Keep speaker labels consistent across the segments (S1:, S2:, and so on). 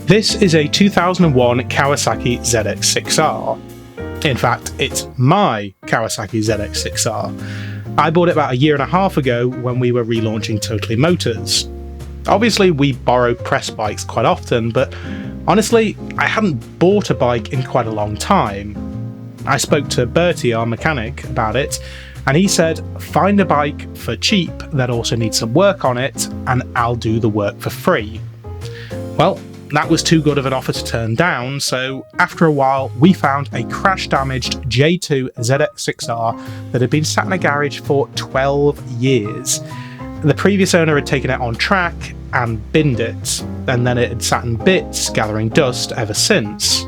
S1: This is a 2001 Kawasaki ZX6R. In fact, it's my Kawasaki ZX6R. I bought it about a year and a half ago when we were relaunching Totally Motors. Obviously, we borrow press bikes quite often, but honestly, I hadn't bought a bike in quite a long time. I spoke to Bertie, our mechanic, about it, and he said, find a bike for cheap that also needs some work on it, and I'll do the work for free. Well, that was too good of an offer to turn down, so after a while we found a crash-damaged J2 ZX6R that had been sat in a garage for 12 years. The previous owner had taken it on track and binned it, and then it had sat in bits, gathering dust ever since.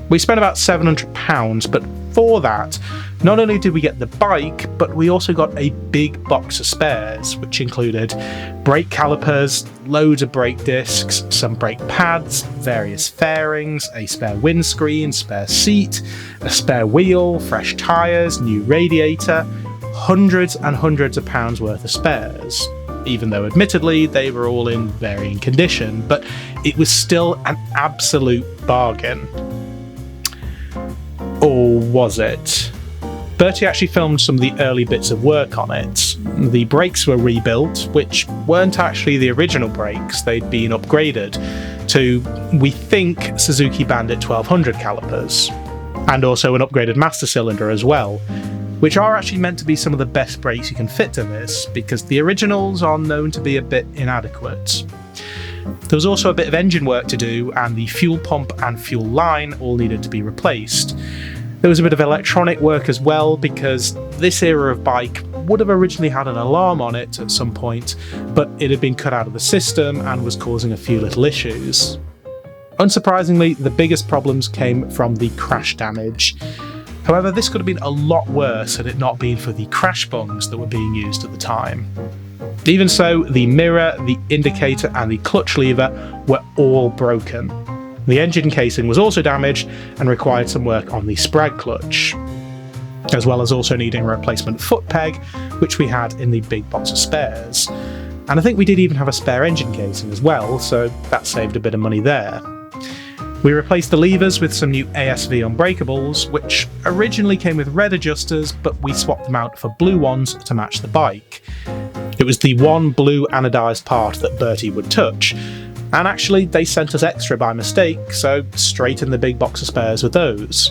S1: We spent about £700, but for that, not only did we get the bike, but we also got a big box of spares, which included brake calipers, loads of brake discs, some brake pads, various fairings, a spare windscreen, spare seat, a spare wheel, fresh tyres, new radiator, hundreds and hundreds of pounds worth of spares. Even though admittedly they were all in varying condition, but it was still an absolute bargain. Or was it? Bertie actually filmed some of the early bits of work on it. The brakes were rebuilt, which weren't actually the original brakes, they'd been upgraded to, we think, Suzuki Bandit 1200 calipers, and also an upgraded master cylinder as well, which are actually meant to be some of the best brakes you can fit to this, because the originals are known to be a bit inadequate. There was also a bit of engine work to do, and the fuel pump and fuel line all needed to be replaced. There was a bit of electronic work as well, because this era of bike would have originally had an alarm on it at some point, but it had been cut out of the system and was causing a few little issues. Unsurprisingly, the biggest problems came from the crash damage. However, this could have been a lot worse had it not been for the crash bungs that were being used at the time. Even so, the mirror, the indicator and the clutch lever were all broken. The engine casing was also damaged and required some work on the sprag clutch, as well as also needing a replacement foot peg, which we had in the big box of spares. And I think we did even have a spare engine casing as well, so that saved a bit of money there. We replaced the levers with some new ASV unbreakables, which originally came with red adjusters, but we swapped them out for blue ones to match the bike. It was the one blue anodised part that Bertie would touch, and actually they sent us extra by mistake, so straight in the big box of spares with those.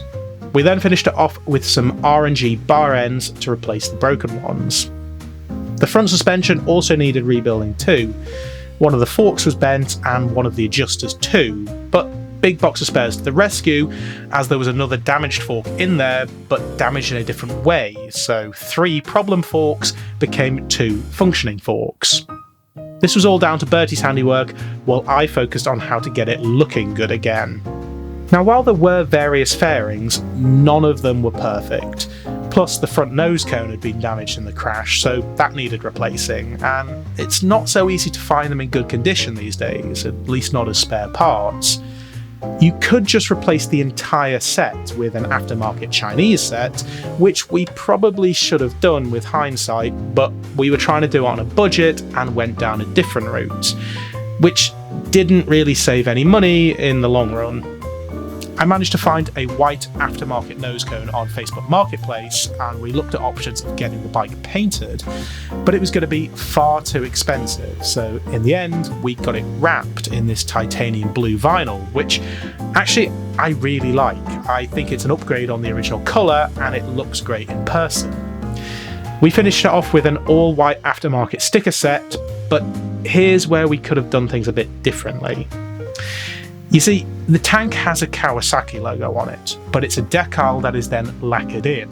S1: We then finished it off with some R&G bar ends to replace the broken ones. The front suspension also needed rebuilding too. One of the forks was bent and one of the adjusters too, but big box of spares to the rescue, as there was another damaged fork in there, but damaged in a different way, so 3 problem forks became 2 functioning forks. This was all down to Bertie's handiwork, while I focused on how to get it looking good again. Now, while there were various fairings, none of them were perfect. Plus, the front nose cone had been damaged in the crash, so that needed replacing, and it's not so easy to find them in good condition these days, at least not as spare parts. You could just replace the entire set with an aftermarket Chinese set, which we probably should have done with hindsight, but we were trying to do it on a budget and went down a different route, which didn't really save any money in the long run. I managed to find a white aftermarket nose cone on Facebook Marketplace, and we looked at options of getting the bike painted, but it was going to be far too expensive, so in the end we got it wrapped in this titanium blue vinyl, which actually I really like. I think it's an upgrade on the original colour and it looks great in person. We finished it off with an all-white aftermarket sticker set, but here's where we could have done things a bit differently. You see, the tank has a Kawasaki logo on it, but it's a decal that is then lacquered in.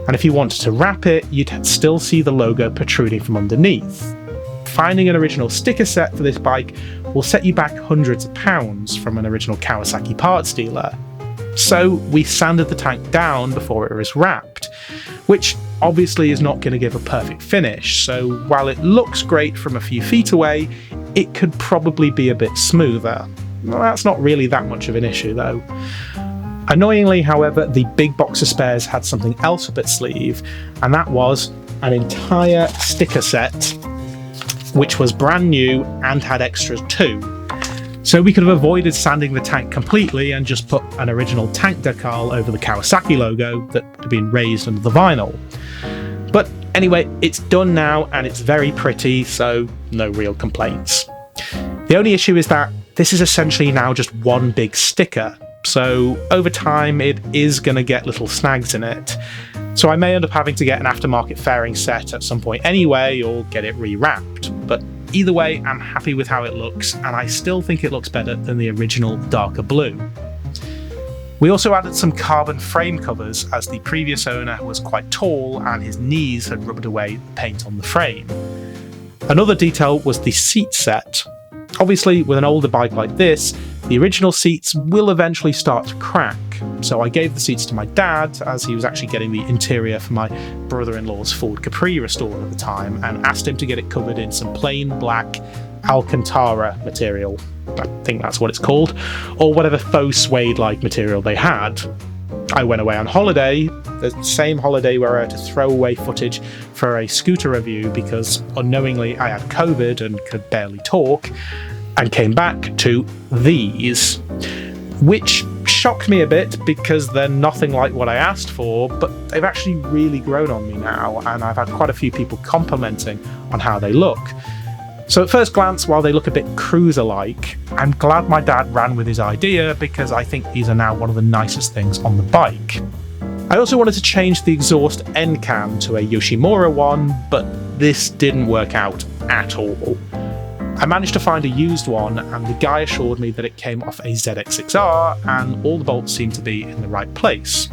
S1: And if you wanted to wrap it, you'd still see the logo protruding from underneath. Finding an original sticker set for this bike will set you back hundreds of pounds from an original Kawasaki parts dealer. So we sanded the tank down before it was wrapped, which obviously is not going to give a perfect finish, so while it looks great from a few feet away, it could probably be a bit smoother. Well, that's not really that much of an issue though. Annoyingly, however, the big box of spares had something else up its sleeve, and that was an entire sticker set, which was brand new and had extras too. So we could have avoided sanding the tank completely and just put an original tank decal over the Kawasaki logo that had been raised under the vinyl. But anyway, it's done now and it's very pretty, so no real complaints. The only issue is that this is essentially now just one big sticker, so over time it is going to get little snags in it. So I may end up having to get an aftermarket fairing set at some point anyway, or get it rewrapped. But either way, I'm happy with how it looks, and I still think it looks better than the original darker blue. We also added some carbon frame covers, as the previous owner was quite tall and his knees had rubbed away the paint on the frame. Another detail was the seat set. Obviously, with an older bike like this, the original seats will eventually start to crack, so I gave the seats to my dad, as he was actually getting the interior for my brother-in-law's Ford Capri restored at the time, and asked him to get it covered in some plain black Alcantara material. I think that's what it's called, or whatever faux suede-like material they had. I went away on holiday, the same holiday where I had to throw away footage for a scooter review because unknowingly I had COVID and could barely talk, and came back to these, which shocked me a bit because they're nothing like what I asked for, but they've actually really grown on me now, and I've had quite a few people complimenting on how they look. So at first glance, while they look a bit cruiser-like, I'm glad my dad ran with his idea because I think these are now one of the nicest things on the bike. I also wanted to change the exhaust end cam to a Yoshimura one, but this didn't work out at all. I managed to find a used one, and the guy assured me that it came off a ZX6R and all the bolts seemed to be in the right place.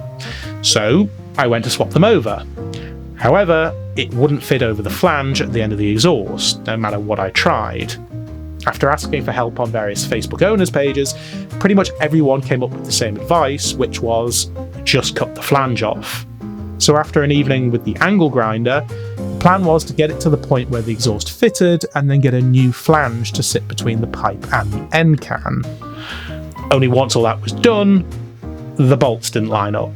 S1: So I went to swap them over. However, it wouldn't fit over the flange at the end of the exhaust, no matter what I tried. After asking for help on various Facebook owners pages, pretty much everyone came up with the same advice, which was just cut the flange off. So after an evening with the angle grinder, the plan was to get it to the point where the exhaust fitted and then get a new flange to sit between the pipe and the end can. Only once all that was done, the bolts didn't line up.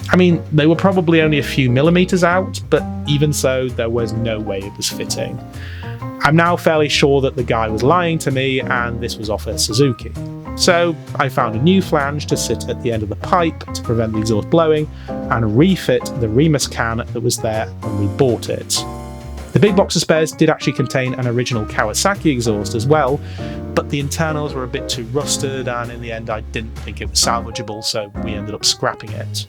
S1: I mean, they were probably only a few millimeters out, but even so, there was no way it was fitting. I'm now fairly sure that the guy was lying to me and this was off a Suzuki. So I found a new flange to sit at the end of the pipe to prevent the exhaust blowing and refit the Remus can that was there when we bought it. The big box of spares did actually contain an original Kawasaki exhaust as well, but the internals were a bit too rusted and in the end I didn't think it was salvageable, so we ended up scrapping it.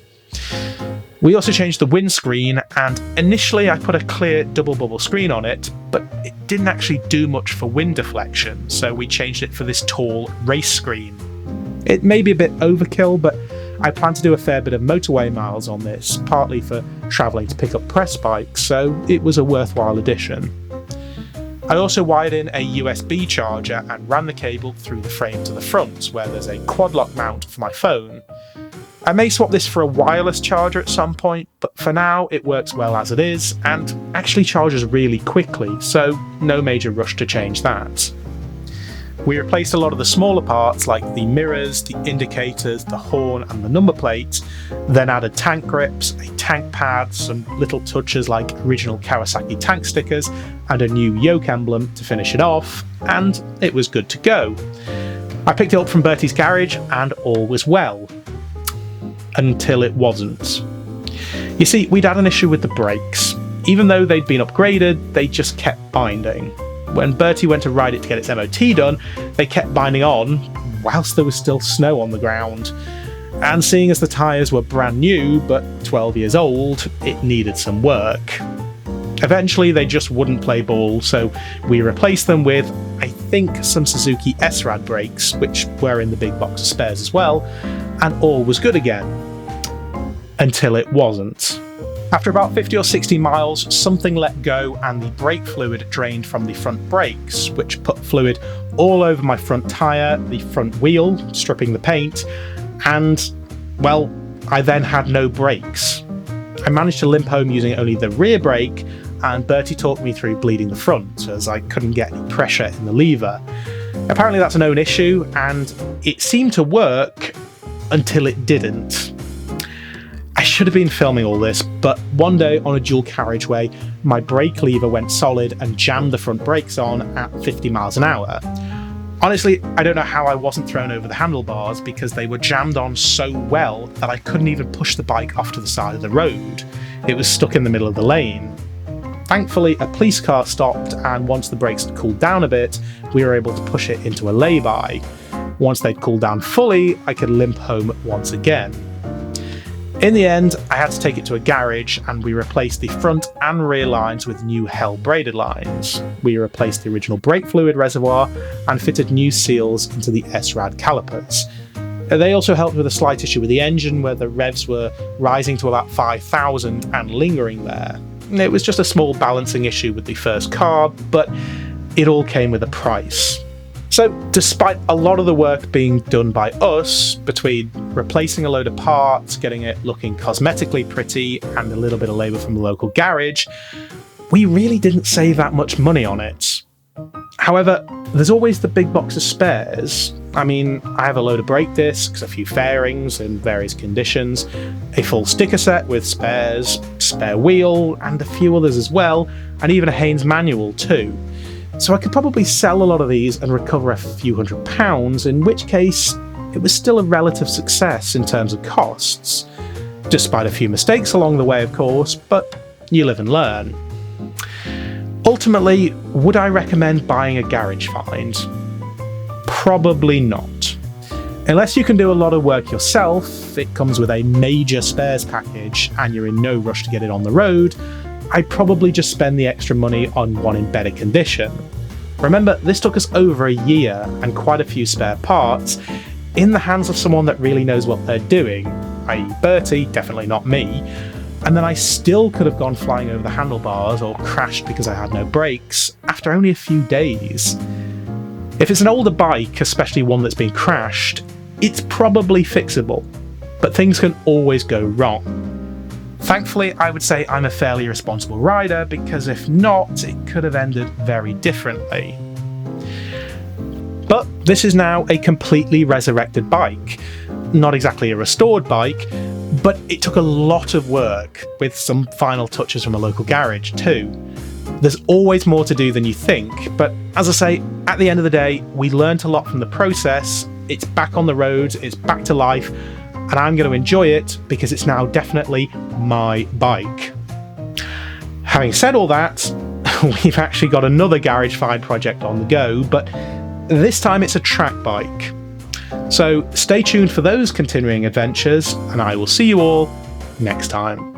S1: We also changed the windscreen, and initially I put a clear double bubble screen on it, but it didn't actually do much for wind deflection, so we changed it for this tall race screen. It may be a bit overkill, but I plan to do a fair bit of motorway miles on this, partly for travelling to pick up press bikes, so it was a worthwhile addition. I also wired in a USB charger and ran the cable through the frame to the front, where there's a quad lock mount for my phone. I may swap this for a wireless charger at some point, but for now it works well as it is, and actually charges really quickly, so no major rush to change that. We replaced a lot of the smaller parts like the mirrors, the indicators, the horn and the number plate, then added tank grips, a tank pad, some little touches like original Kawasaki tank stickers, and a new yoke emblem to finish it off, and it was good to go. I picked it up from Bertie's garage and all was well. Until it wasn't. You see, we'd had an issue with the brakes. Even though they'd been upgraded, they just kept binding. When Bertie went to ride it to get its MOT done, they kept binding on whilst there was still snow on the ground. And seeing as the tyres were brand new, but 12 years old, it needed some work. Eventually they just wouldn't play ball, so we replaced them with, I think, some Suzuki S-Rad brakes, which were in the big box of spares as well, and all was good again. Until it wasn't. After about 50 or 60 miles, something let go and the brake fluid drained from the front brakes, which put fluid all over my front tyre, the front wheel, stripping the paint, and, well, I then had no brakes. I managed to limp home using only the rear brake, and Bertie talked me through bleeding the front, as I couldn't get any pressure in the lever. Apparently that's a known issue, and it seemed to work until it didn't. I should have been filming all this, but one day on a dual carriageway, my brake lever went solid and jammed the front brakes on at 50 miles an hour. Honestly, I don't know how I wasn't thrown over the handlebars because they were jammed on so well that I couldn't even push the bike off to the side of the road. It was stuck in the middle of the lane. Thankfully, a police car stopped, and once the brakes had cooled down a bit, we were able to push it into a lay-by. Once they'd cooled down fully, I could limp home once again. In the end, I had to take it to a garage, and we replaced the front and rear lines with new Hell braided lines. We replaced the original brake fluid reservoir and fitted new seals into the S-Rad calipers. They also helped with a slight issue with the engine where the revs were rising to about 5,000 and lingering there. It was just a small balancing issue with the first car, but it all came with a price. So, despite a lot of the work being done by us, between replacing a load of parts, getting it looking cosmetically pretty, and a little bit of labour from the local garage, we really didn't save that much money on it. However, there's always the big box of spares. I mean, I have a load of brake discs, a few fairings in various conditions, a full sticker set with spares, spare wheel, and a few others as well, and even a Haynes manual too. So I could probably sell a lot of these and recover a few £100, in which case it was still a relative success in terms of costs. Despite a few mistakes along the way, of course, but you live and learn. Ultimately, would I recommend buying a garage find? Probably not. Unless you can do a lot of work yourself, it comes with a major spares package and you're in no rush to get it on the road, I'd probably just spend the extra money on one in better condition. Remember, this took us over a year and quite a few spare parts in the hands of someone that really knows what they're doing, i.e. Bertie, definitely not me, and then I still could have gone flying over the handlebars or crashed because I had no brakes after only a few days. If it's an older bike, especially one that's been crashed, it's probably fixable, but things can always go wrong. Thankfully, I would say I'm a fairly responsible rider, because if not, it could have ended very differently. But this is now a completely resurrected bike. Not exactly a restored bike, but it took a lot of work, with some final touches from a local garage too. There's always more to do than you think, but as I say, at the end of the day, we learnt a lot from the process, it's back on the roads, it's back to life, and I'm going to enjoy it because it's now definitely my bike. Having said all that, we've actually got another garage find project on the go, but this time it's a track bike. So stay tuned for those continuing adventures, and I will see you all next time.